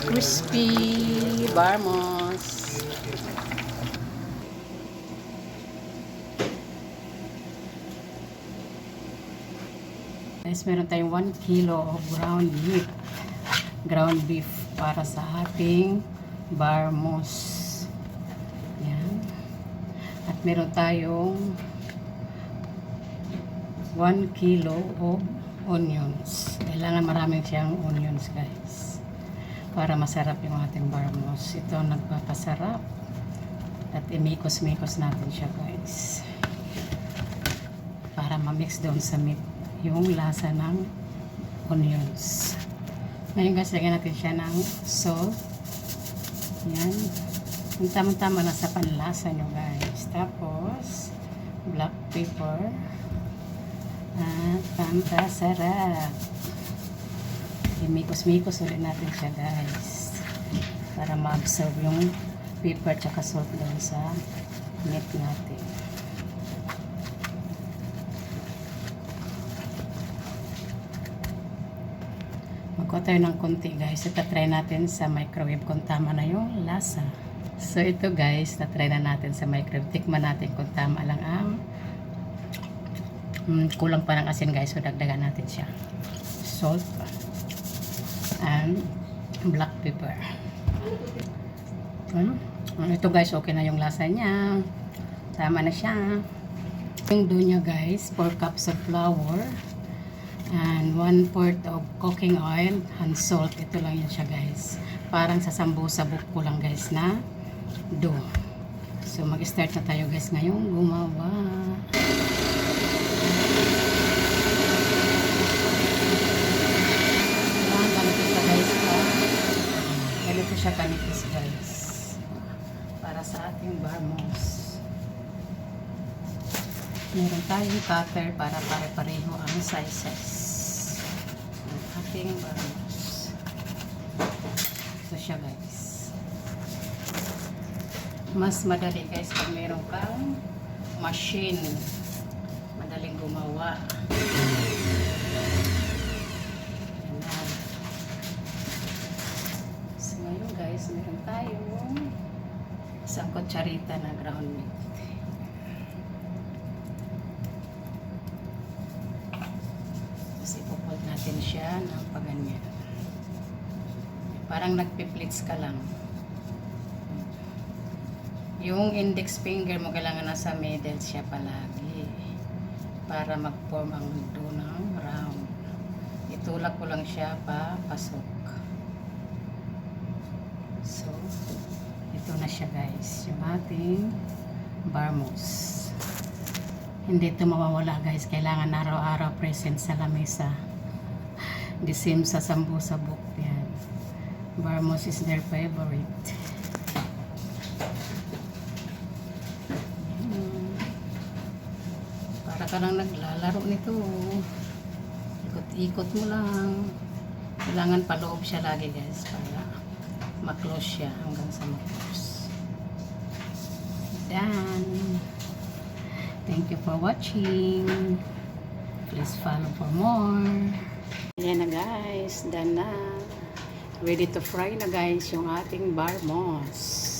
Crispy Barmos. Guys, meron tayong 1 kilo of ground beef para sa ating Barmos. Yan. At meron tayong 1 kilo of onions. Kailangan maraming siyang onions, guys, para masarap yung ating Barmos. Ito nagpapasarap. At imikos-mikos natin siya, guys, para ma-mix doon sa meat yung lasa ng onions. Ngayon, guys, lagyan natin siya ng salt. Yan. Yung tamang-tama na sa panlasa nyo, guys. Tapos black pepper. At pampasarap. Imikos-mikos ulit natin siya, guys, para ma-absorb yung pepper tsaka salt doon sa meat natin. Magkuha tayo ng konti, guys. Itatry natin sa microwave kung tama na yung lasa. So ito, guys, tatry na natin sa microwave. Tikman natin kung tama lang ang kulang pa ng asin, guys. So dagdagan natin siya. Salt and black pepper. Ito, guys, okay na yung lasa niya. Tama na siya. Yung doon niya, guys, 4 cups of flour and 1/4 of cooking oil and salt. Ito lang yan siya, guys. Parang sa sambu-sabok ko lang, guys, na dough. So mag-start na tayo, guys, ngayong gumawa. Ganito siya kanipis, guys, para sa ating Barmos. Meron tayong cutter para pare-pareho ang sizes ng ating Barmos. Ito siya, guys. Mas madali, guys, pag meron kang machine. Madaling gumawa. Ayan. So ngayon, guys, meron tayong isang kutsarita na ground meat. Tapos ipupod natin siya ng paganyan. Parang nagpiplits ka lang. Yung index finger mo kailangan nasa middle siya palagi para mag-form ang dough ng round. Itulak ko lang siya papasok. So, ito na siya, guys, yung ating Barmos. Hindi ito mawawala, guys. Kailangan araw-araw present sa lamesa. The same sa sambu-sabok yan. Barmos is their favorite. Para ka lang naglalaro nito. Ikot-ikot mo lang. Kailangan paloob siya lagi, guys, para ma-close siya hanggang sa ma-close. Done. Thank you for watching. Please follow for more. Ayan na, guys. Done na. Ready to fry na, guys, yung ating Barmos.